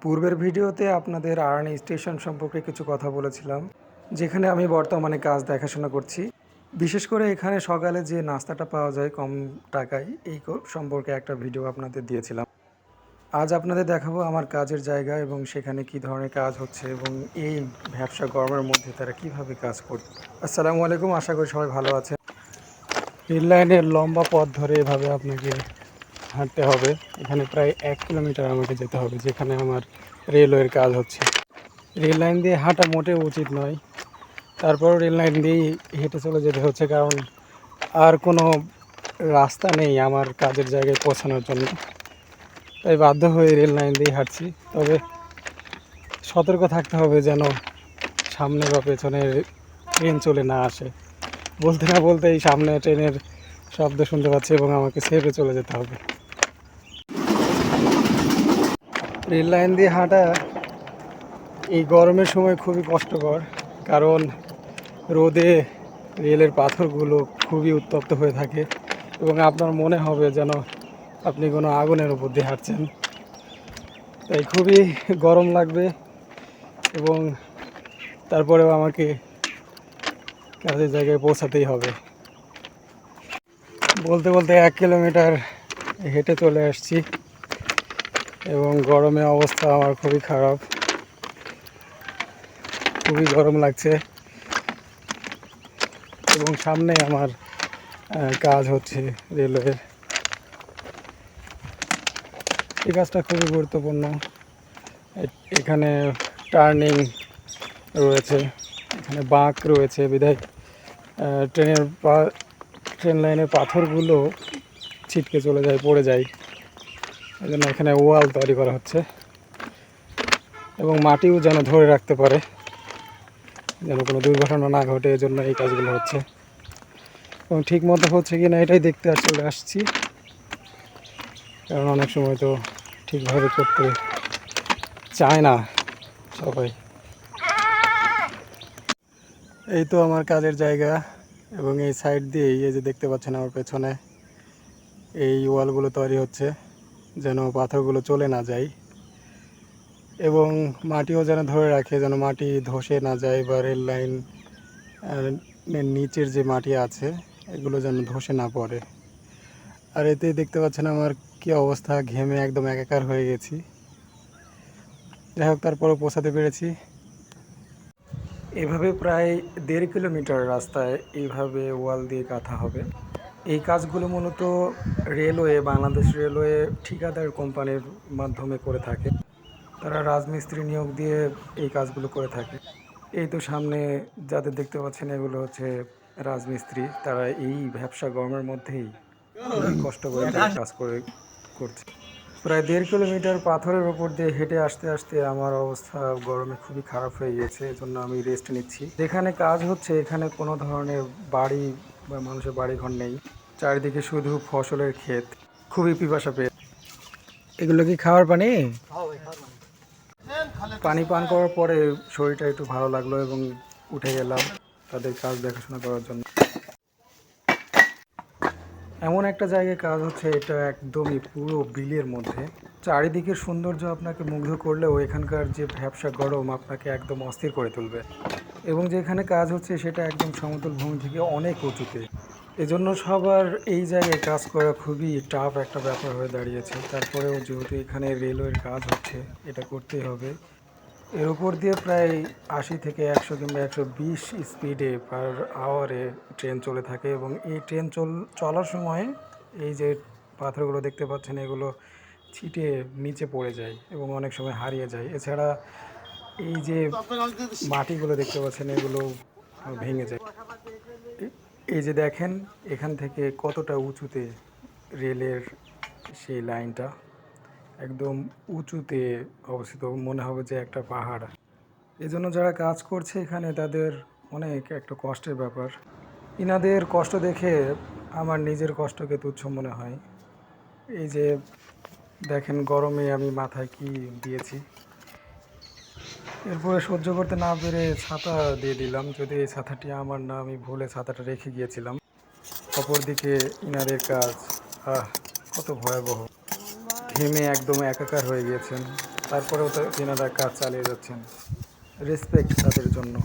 পূর্বের ভিডিওতে আপনাদের আর্নি স্টেশন সম্পর্কে কিছু কথা বলেছিলাম, যেখানে আমি বর্তমানে কাজ দেখাশোনা করছি। বিশেষ করে এখানে সকালে যে নাস্তাটা পাওয়া যায় কম টাকায়, এই সম্পর্কে একটা ভিডিও আপনাদের দিয়েছিলাম। আজ আপনাদের দেখাবো আমার কাজের জায়গা এবং সেখানে কি ধরনের কাজ হচ্ছে এবং এই ব্যবসা গরমের মধ্যে তারা কিভাবে কাজ করছে। আসসালামু আলাইকুম, আশা করি সবাই ভালো আছেন। রেল লাইনের লম্বা পথ ধরে এভাবে আপনাকে হাঁটতে হবে। এখানে প্রায় 1 কিলোমিটার আমাকে যেতে হবে, যেখানে আমার রেলওয়ের কাজ হচ্ছে। রেল লাইন দিয়ে হাঁটা মোটেও উচিত নয়, তারপরও রেল লাইন দিয়েই হেঁটে চলে যেতে হচ্ছে, কারণ আর কোনো রাস্তা নেই আমার কাজের জায়গায় পৌঁছানোর জন্য। তাই বাধ্য হয়ে রেল লাইন দিয়ে হাঁটছি। তবে সতর্ক থাকতে হবে যেন সামনে বা পেছনে ট্রেন চলে না আসে। বলতে না বলতেই সামনে ট্রেনের শব্দ শুনতে পাচ্ছি এবং আমাকে সেভে চলে যেতে হবে। রেল লাইন দিয়ে হাঁটা এই গরমের সময় খুবই কষ্টকর, কারণ রোদে রেলের পাথরগুলো খুবই উত্তপ্ত হয়ে থাকে এবং আপনার মনে হবে যেন আপনি কোনো আগুনের উপর দিয়ে হাঁটছেন। তাই খুবই গরম লাগবে এবং তারপরেও আমাকে কাজের জায়গায় পৌঁছাতেই হবে। বলতে বলতে 1 কিলোমিটার হেঁটে চলে আসছি এবং গরমে অবস্থা আমার খুবই খারাপ, খুবই গরম লাগছে এবং সামনে আমার কাজ হচ্ছে রেলওয়ের। এই কাজটা খুবই গুরুত্বপূর্ণ। এখানে টার্নিং রয়েছে, এখানে বাঁক রয়েছে, বিধায় ট্রেন লাইনের পাথরগুলো ছিটকে চলে যায়, পড়ে যায়। এই জন্য এখানে ওয়াল তৈরি করা হচ্ছে এবং মাটিও যেন ধরে রাখতে পারে, যেন কোনো দুর্ঘটনা না ঘটে, এই জন্য এই কাজগুলো হচ্ছে। এবং ঠিক মতো হচ্ছে কি না এটাই দেখতে চলে আসছি, কারণ অনেক সময় তো ঠিকভাবে করতে চায় না সবাই। এই তো আমার কাজের জায়গা এবং এই সাইড দিয়েই এই যে দেখতে পাচ্ছেন আমার পেছনে এই ওয়ালগুলো তৈরি হচ্ছে, যেন পাথরগুলো চলে না যায় এবং মাটিও যেন ধরে রাখে, যেন মাটি ধসে না যায় বা রেল লাইন নিচের যে মাটি আছে এগুলো যেন ধসে না পড়ে। আর এতেই দেখতে পাচ্ছেন আমার কি অবস্থা, ঘেমে একদম একাকার হয়ে গেছি। যাই হোক, তারপরও পৌঁছাতে পেরেছি। এভাবে প্রায় 1.5 কিলোমিটার রাস্তায় এইভাবে ওয়াল দিয়ে গাঁথা হবে। এই কাজগুলো মূলত রেলওয়ে, বাংলাদেশ রেলওয়ে ঠিকাদার কোম্পানির মাধ্যমে করে থাকে। তারা রাজমিস্ত্রি নিয়োগ দিয়ে এই কাজগুলো করে থাকে। এই তো সামনে যাদের দেখতে পাচ্ছেন এগুলো হচ্ছে রাজমিস্ত্রি। তারা এই ব্যবসা গরমের মধ্যেই খুবই কষ্ট করে কাজ করছে। প্রায় 1.5 কিলোমিটার পাথরের ওপর দিয়ে হেঁটে আসতে আসতে আমার অবস্থা গরমে খুবই খারাপ হয়ে গেছে, এজন্য আমি রেস্ট নিচ্ছি। যেখানে কাজ হচ্ছে এখানে কোনো ধরনের বাড়ি বা মানুষের বাড়িঘর নেই, চারিদিকে শুধু ফসলের ক্ষেত। খুবই পিপাসা পেয়ে। এগুলো কি খাওয়ার পানি? পানি পান করার পরে শরীরটা একটু ভালো লাগলো এবং উঠে গেলাম তাদের কাজ দেখাশোনা করার জন্য। এমন একটা জায়গায় কাজ হচ্ছে, এটা একদমই পুরো বিলের মধ্যে। চারিদিকের সৌন্দর্য আপনাকে মুগ্ধ করলেও এখানকার যে ভ্যাপসা গরম আপনাকে একদম অস্থির করে তুলবে। এবং যেখানে কাজ হচ্ছে সেটা একদম সমতল ভূমি থেকে অনেক উঁচুতে, এজন্য সবার এই জায়গায় কাজ করা খুবই টাফ একটা ব্যাপার হয়ে দাঁড়িয়েছে। তারপরেও যেহেতু এখানে রেলওয়ের কাজ হচ্ছে, এটা করতেই হবে। এর উপর দিয়ে প্রায় 80 থেকে 100 কিংবা 120 স্পিডে পার আওয়ারে ট্রেন চলে থাকে এবং এই ট্রেন চলার সময় এই যে পাথরগুলো দেখতে পাচ্ছেন এগুলো ছিটে নিচে পড়ে যায় এবং অনেক সময় হারিয়ে যায়। এছাড়া এই যে মাটিগুলো দেখতে পাচ্ছেন এগুলো ভেঙে যায়। এই যে দেখেন এখান থেকে কতটা উঁচুতে রেলের সেই লাইনটা, একদম উঁচুতে অবস্থিত, মনে হবে যে একটা পাহাড়। এজন্য যারা কাজ করছে এখানে তাদের অনেক একটা কষ্টের ব্যাপার। ইনাদের কষ্ট দেখে আমার নিজের কষ্টকে তুচ্ছ মনে হয়। এই যে দেখেন গরমে আমি মাথায় কি দিয়েছি, এরপরে সহ্য করতে না পেরে ছাতা দিয়ে দিলাম, যদি এই ছাতাটি আমার না, আমি ভুলে ছাতাটা রেখে গিয়েছিলাম। অপরদিকে ইনাদের কাজ কত ভয়াবহ, ঘেমে একদম একাকার হয়ে গিয়েছেন। তারপরেও তো তেনারা কাজ চালিয়ে যাচ্ছেন। রেসপেক্ট তাদের জন্য।